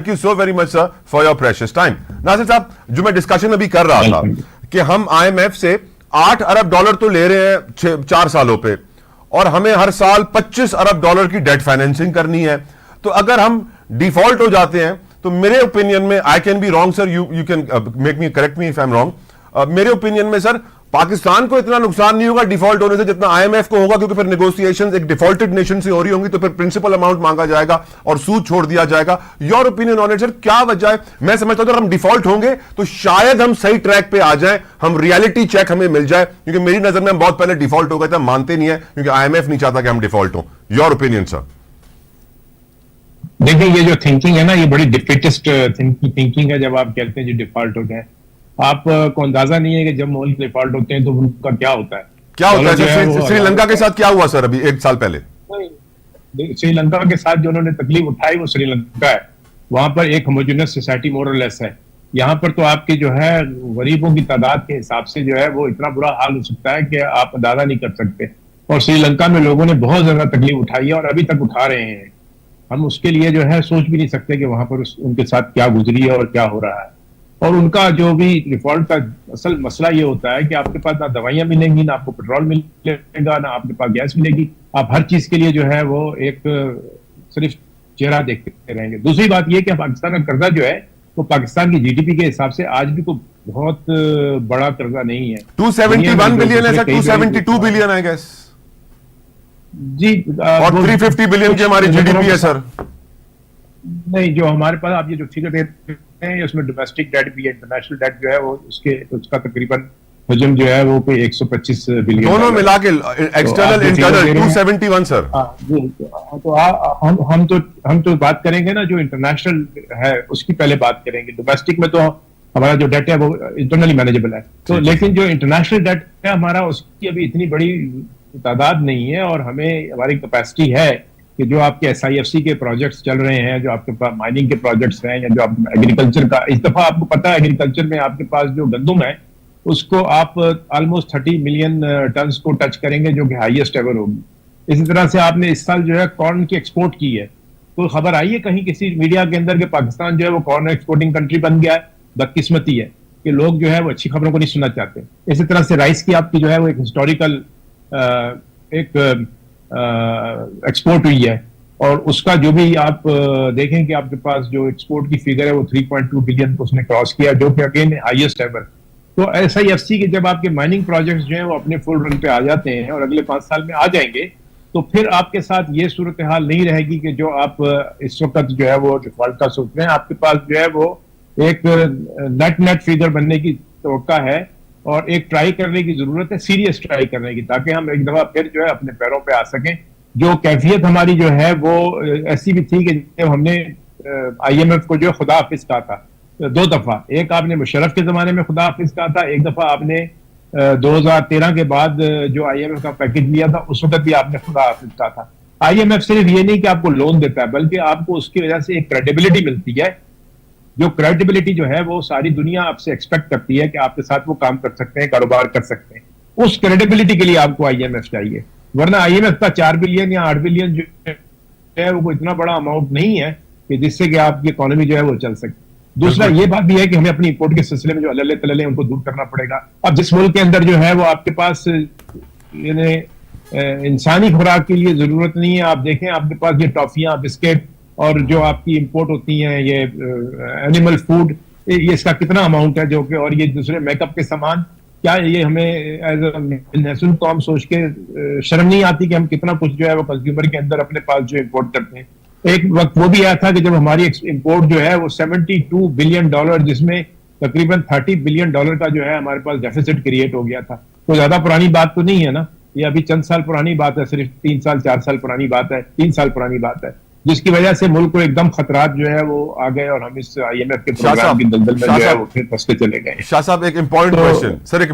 Thank you so very much sir for your precious time. Nasir साहब, जो मैं discussion अभी कर रहा था कि हम आईएमएफ से 8 अरब डॉलर तो ले रहे हैं 4 सालों पे, और हमें हर साल 25 अरब डॉलर की डेट फाइनेंसिंग करनी है। तो अगर हम डिफॉल्ट हो जाते हैं तो मेरे ओपिनियन में, I can be wrong sir, you can make me, correct me if I am wrong, मेरे ओपिनियन में सर पाकिस्तान को इतना नुकसान नहीं होगा डिफॉल्ट होने से जितना आईएमएफ को होगा, क्योंकि फिर नेगोशिएशंस एक डिफॉल्टेड नेशन से हो रही होंगी, तो फिर प्रिंसिपल अमाउंट मांगा जाएगा और सूद छोड़ दिया जाएगा। Your opinion on it sir, क्या वजह है? मैं समझता हूं अगर हम डिफॉल्ट होंगे तो शायद हम सही ट्रैक पे आ जाएं, हम रियलिटी चेक हमें मिल जाए, क्योंकि मेरी नजर में हम बहुत पहले डिफॉल्ट हो गए थे, हम मानते नहीं है, क्योंकि आईएमएफ नहीं चाहता कि हम डिफॉल्ट हो। Your opinion sir. देखिए, ये जो थिंकिंग है ना, ये बड़ी डिफिटेस्ट थिंकिंग है। जब आप कहते हैं जो डिफॉल्ट हो जाए, आपको अंदाजा नहीं है कि जब मुल्क डिफॉल्ट होते हैं तो उनका क्या होता है। क्या होता है? श्रीलंका के साथ क्या हुआ सर अभी 1 साल पहले? श्रीलंका के साथ जो उन्होंने तकलीफ उठाई वो श्रीलंका है, वहां पर एक होमोजेनियस सोसाइटी मोर और लेस है। यहाँ पर तो आपकी जो है गरीबों की तादाद के हिसाब से जो है वो इतना बुरा हाल हो सकता है कि आप अंदाजा नहीं कर सकते। और श्रीलंका में लोगों ने बहुत ज्यादा तकलीफ उठाई है और अभी तक उठा रहे हैं। हम उसके लिए जो है सोच भी नहीं सकते कि वहां पर उनके साथ क्या गुजरी है और क्या हो रहा है। और उनका जो भी डिफॉल्ट का असल मसला ये होता है कि आपके पास ना दवाइयां मिलेंगी, ना आपको पेट्रोल मिलेगा, ना आपके पास गैस मिलेगी। आप हर चीज के लिए जो है वो एक सिर्फ चेहरा देखते रहेंगे। दूसरी बात ये कि पाकिस्तान का कर्जा जो है वो पाकिस्तान की जीडीपी के हिसाब से आज भी कोई बहुत बड़ा कर्जा नहीं है। 271 बिलियन है सर, 272 बिलियन आई गेस जी, और 350 बिलियन की हमारी जीडीपी है सर। नहीं, जो हमारे पास आप ये जो फिगर देते हैं उसमें डोमेस्टिक डेट भी है, इंटरनेशनल डेट जो है वो उसका तकरीबन हजम जो है वो कोई 125 बिलियन, दोनों मिला के एक्सटर्नल इंटरनल 271 सर। तो हम तो बात करेंगे ना जो इंटरनेशनल है उसकी पहले बात करेंगे। डोमेस्टिक में तो हमारा जो डेट है वो इंटरनली मैनेजेबल है, तो लेकिन जो इंटरनेशनल डेट है हमारा, उसकी अभी इतनी बड़ी तादाद नहीं है। और हमें हमारी कैपेसिटी है कि जो आपके SIFC के प्रोजेक्ट्स चल रहे हैं, जो आपके पास माइनिंग के प्रोजेक्ट्स हैं, या जो आप एग्रीकल्चर का, इस दफा आपको पता है एग्रीकल्चर में आपके पास जो गंदम है उसको आप ऑलमोस्ट 30 मिलियन टन को टच करेंगे, जो कि हाईएस्ट एवर होगी। इसी तरह से आपने इस साल जो है कॉर्न की एक्सपोर्ट की है। तो खबर आई है कहीं किसी मीडिया के अंदर कि पाकिस्तान जो है वो कॉर्न एक्सपोर्टिंग कंट्री बन गया है? बदकिस्मती है कि लोग जो है वो अच्छी खबरों को नहीं सुनना चाहते। इसी तरह से राइस की आपकी जो है वो एक हिस्टोरिकल एक एक्सपोर्ट हुई है, और उसका जो भी आप देखें कि आपके पास जो एक्सपोर्ट की फिगर है वो 3.2 बिलियन को उसने क्रॉस किया, जो कि अगेन हाईएस्ट एवर। तो SIFC के जब आपके माइनिंग प्रोजेक्ट्स जो है वो अपने फुल रन पे आ जाते हैं और अगले 5 साल में आ जाएंगे, तो फिर आपके साथ ये सूरत हाल नहीं रहेगी कि जो आप इस वक्त जो है वो डिफॉल्ट का सोच रहे हैं। आपके पास जो है वो एक नेट फिगर बनने की तवक्का है और एक ट्राई करने की जरूरत है, सीरियस ट्राई करने की, ताकि हम एक दफा फिर जो है अपने पैरों पे आ सकें। जो कैफियत हमारी जो है वो ऐसी भी थी कि जब हमने IMF को जो खुदा हाफिज कहा था 2 दफा, एक आपने मुशर्रफ के जमाने में खुदा हाफिज कहा था, एक दफा आपने 2013 के बाद जो IMF का पैकेज लिया था उस वक्त भी आपने खुदा हाफिज कहा था। IMF सिर्फ ये नहीं कि आपको लोन देता है, बल्कि आपको उसकी वजह से एक क्रेडिबिलिटी मिलती है। जो क्रेडिबिलिटी जो है वो सारी दुनिया आपसे एक्सपेक्ट करती है कि आपके साथ वो काम कर सकते हैं, कारोबार कर सकते हैं। उस क्रेडिबिलिटी के लिए आपको IMF चाहिए, वरना IMF का 4 बिलियन या 8 बिलियन जो है वो कोई इतना बड़ा अमाउंट नहीं है कि जिससे कि आपकी इकोनॉमी जो है वो चल सके। दूसरा ये बात भी है कि हमें अपनी इंपोर्ट के सिलसिले में जो अल्ले तल्ले उनको दूर करना पड़ेगा। अब जिस मुल्क के अंदर जो है वो आपके पास इंसानी खुराक के लिए जरूरत नहीं है, आप देखें आपके पास ये टॉफियां, बिस्किट और जो आपकी इंपोर्ट होती हैं ये एनिमल फूड, ये इसका कितना अमाउंट है जो कि, और ये दूसरे मेकअप के सामान, क्या ये हमें एज नेशनल कॉम सोच के शर्म नहीं आती कि हम कितना कुछ जो है वो कंज्यूमर के अंदर अपने पास जो इंपोर्ट करते हैं। एक वक्त वो भी आया था कि जब हमारी इंपोर्ट जो है वो 72 बिलियन डॉलर, जिसमें तकरीबन 30 बिलियन डॉलर का जो है हमारे पास डेफिसिट क्रिएट हो गया था। तो ज्यादा पुरानी बात तो नहीं है ना, ये अभी चंद साल पुरानी बात है, सिर्फ 3 साल 4 साल पुरानी बात है, 3 साल पुरानी बात है, जिसकी वजह से मुल्क को एकदम खतरात जो है वो आ गए और हम इस IMF के प्रोग्राम की दलदल में जो है वो फिर फंसते चले गए। शाह साहब, एक इंपॉर्टेंट क्वेश्चन सर, एक